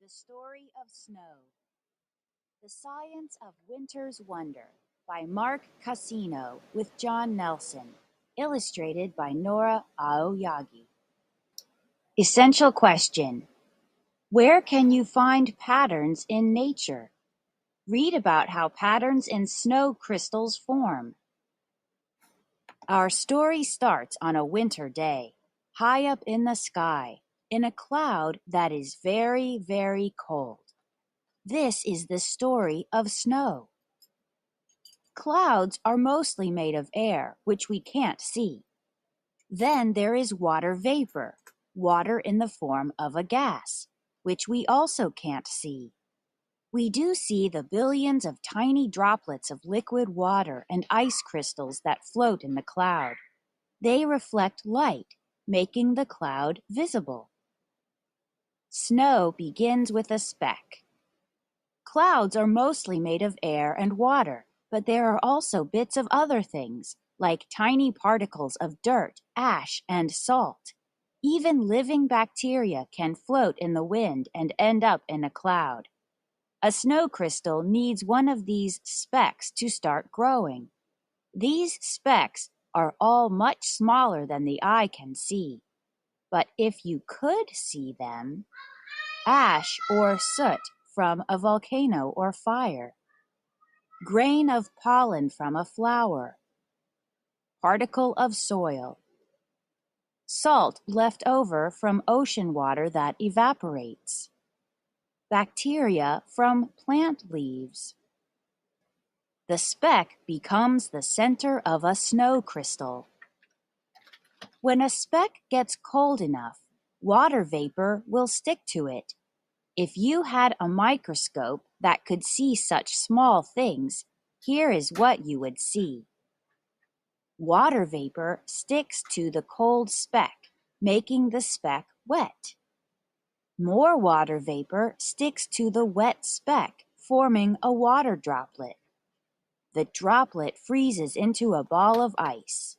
The Story of Snow. The Science of Winter's Wonder by Mark Cassino with John Nelson. Illustrated by Nora Aoyagi. Essential question. Where can you find patterns in nature? Read about how patterns in snow crystals form. Our story starts on a winter day, high up in the sky, in a cloud that is very, very cold. This is the story of snow. Clouds are mostly made of air, which we can't see. Then there is water vapor, water in the form of a gas, which we also can't see. We do see the billions of tiny droplets of liquid water and ice crystals that float in the cloud. They reflect light, making the cloud visible. Snow begins with a speck. Clouds are mostly made of air and water, but there are also bits of other things, like tiny particles of dirt, ash, and salt. Even living bacteria can float in the wind and end up in a cloud. A snow crystal needs one of these specks to start growing. These specks are all much smaller than the eye can see. But if you could see them, ash or soot from a volcano or fire, grain of pollen from a flower, particle of soil, salt left over from ocean water that evaporates, bacteria from plant leaves. The speck becomes the center of a snow crystal. When a speck gets cold enough, water vapor will stick to it. If you had a microscope that could see such small things, here is what you would see. Water vapor sticks to the cold speck, making the speck wet. More water vapor sticks to the wet speck, forming a water droplet. The droplet freezes into a ball of ice.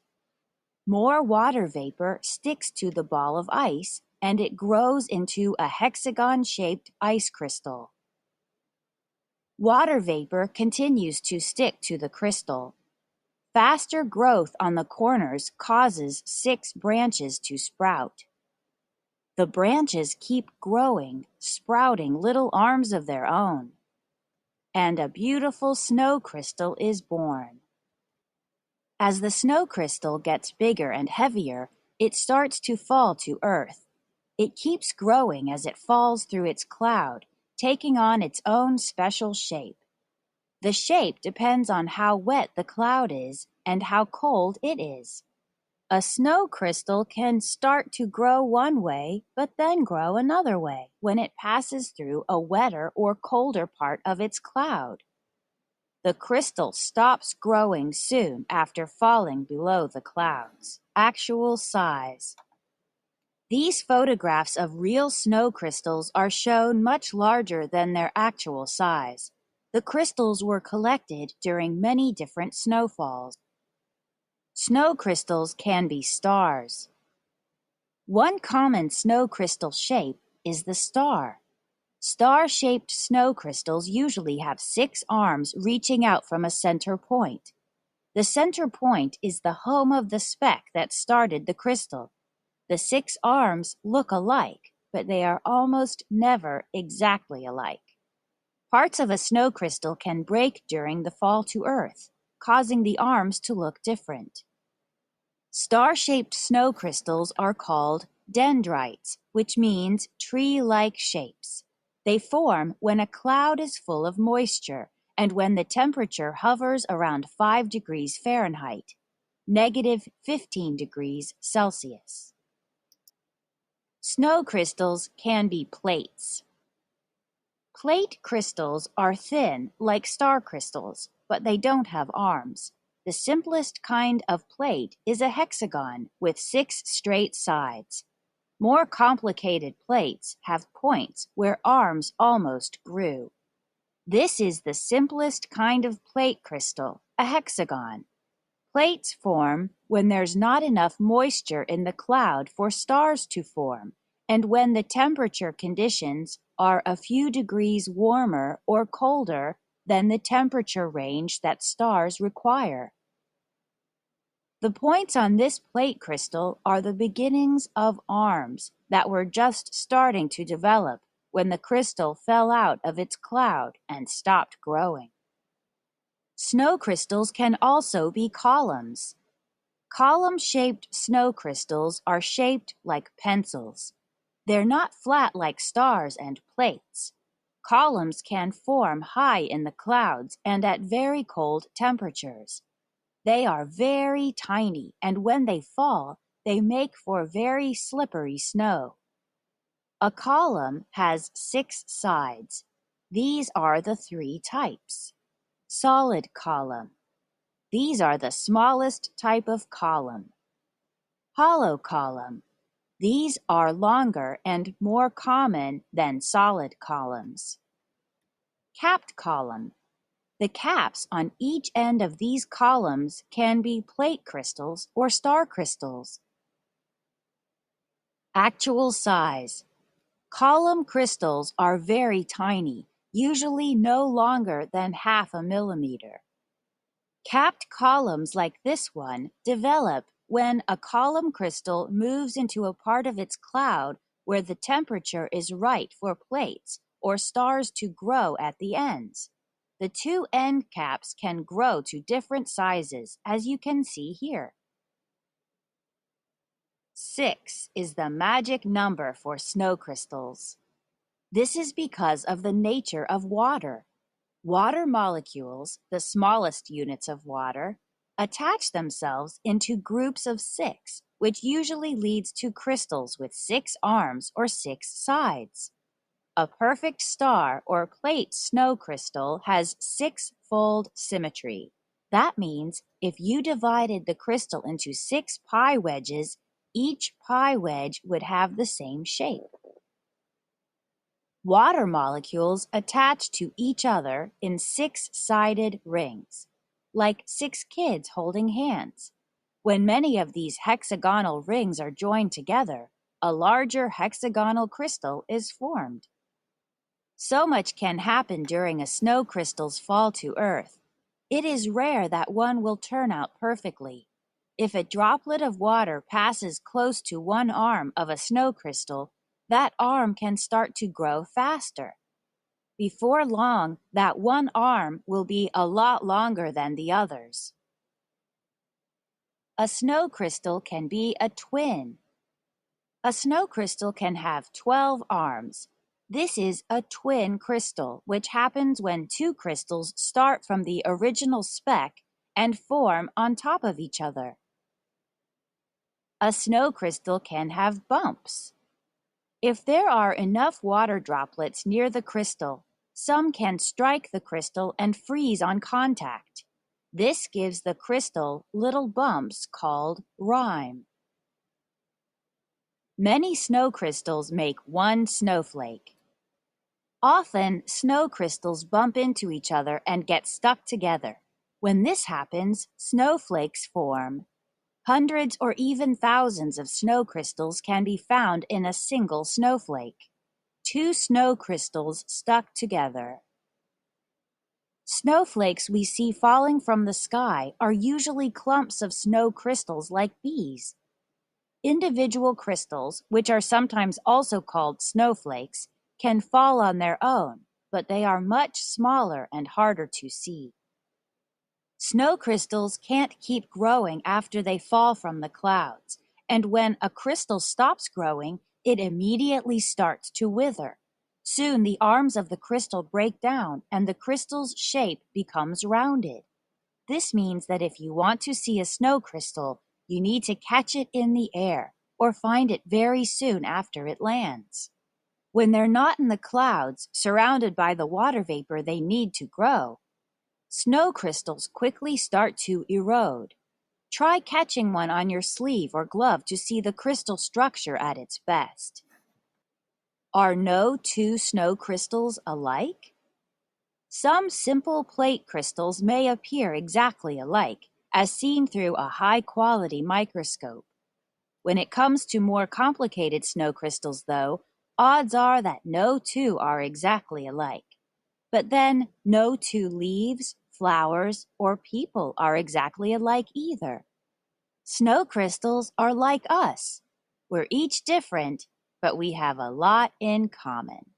More water vapor sticks to the ball of ice, and it grows into a hexagon-shaped ice crystal. Water vapor continues to stick to the crystal. Faster growth on the corners causes 6 branches to sprout. The branches keep growing, sprouting little arms of their own. And a beautiful snow crystal is born. As the snow crystal gets bigger and heavier, it starts to fall to earth. It keeps growing as it falls through its cloud, taking on its own special shape. The shape depends on how wet the cloud is and how cold it is. A snow crystal can start to grow one way, but then grow another way when it passes through a wetter or colder part of its cloud. The crystal stops growing soon after falling below the clouds. Actual size. These photographs of real snow crystals are shown much larger than their actual size. The crystals were collected during many different snowfalls. Snow crystals can be stars. One common snow crystal shape is the star. Star-shaped snow crystals usually have 6 arms reaching out from a center point. The center point is the home of the speck that started the crystal. The 6 arms look alike, but they are almost never exactly alike. Parts of a snow crystal can break during the fall to Earth, causing the arms to look different. Star-shaped snow crystals are called dendrites, which means tree-like shapes. They form when a cloud is full of moisture and when the temperature hovers around 5 degrees Fahrenheit, -15 degrees Celsius. Snow crystals can be plates. Plate crystals are thin like star crystals, but they don't have arms. The simplest kind of plate is a hexagon with 6 straight sides. More complicated plates have points where arms almost grew. This is the simplest kind of plate crystal, a hexagon. Plates form when there's not enough moisture in the cloud for stars to form, and when the temperature conditions are a few degrees warmer or colder than the temperature range that stars require. The points on this plate crystal are the beginnings of arms that were just starting to develop when the crystal fell out of its cloud and stopped growing. Snow crystals can also be columns. Column-shaped snow crystals are shaped like pencils. They're not flat like stars and plates. Columns can form high in the clouds and at very cold temperatures. They are very tiny, and when they fall, they make for very slippery snow. A column has 6 sides. These are the 3 types. Solid column. These are the smallest type of column. Hollow column. These are longer and more common than solid columns. Capped column. The caps on each end of these columns can be plate crystals or star crystals. Actual size. Column crystals are very tiny, usually no longer than half a millimeter. Capped columns like this one develop when a column crystal moves into a part of its cloud where the temperature is right for plates or stars to grow at the ends. The 2 end caps can grow to different sizes, as you can see here. 6 is the magic number for snow crystals. This is because of the nature of water. Water molecules, the smallest units of water, attach themselves into groups of 6, which usually leads to crystals with 6 arms or 6 sides. A perfect star or plate snow crystal has 6-fold symmetry. That means if you divided the crystal into 6 pie wedges, each pie wedge would have the same shape. Water molecules attach to each other in 6-sided rings, like 6 kids holding hands. When many of these hexagonal rings are joined together, a larger hexagonal crystal is formed. So much can happen during a snow crystal's fall to Earth. It is rare that one will turn out perfectly. If a droplet of water passes close to one arm of a snow crystal, that arm can start to grow faster. Before long, that one arm will be a lot longer than the others. A snow crystal can be a twin. A snow crystal can have 12 arms. This is a twin crystal, which happens when 2 crystals start from the original speck and form on top of each other. A snow crystal can have bumps. If there are enough water droplets near the crystal, some can strike the crystal and freeze on contact. This gives the crystal little bumps called rime. Many snow crystals make one snowflake. Often, snow crystals bump into each other and get stuck together. When this happens, snowflakes form. Hundreds or even thousands of snow crystals can be found in a single snowflake. 2 snow crystals stuck together. Snowflakes we see falling from the sky are usually clumps of snow crystals like these. Individual crystals, which are sometimes also called snowflakes, can fall on their own, but they are much smaller and harder to see. Snow crystals can't keep growing after they fall from the clouds, and when a crystal stops growing, it immediately starts to wither. Soon the arms of the crystal break down and the crystal's shape becomes rounded. This means that if you want to see a snow crystal, you need to catch it in the air or find it very soon after it lands. When they're not in the clouds, surrounded by the water vapor they need to grow, snow crystals quickly start to erode. Try catching one on your sleeve or glove to see the crystal structure at its best. Are no 2 snow crystals alike? Some simple plate crystals may appear exactly alike, as seen through a high-quality microscope. When it comes to more complicated snow crystals, though, odds are that no two are exactly alike. But then, no two leaves, flowers, or people are exactly alike either. Snow crystals are like us. We're each different, but we have a lot in common.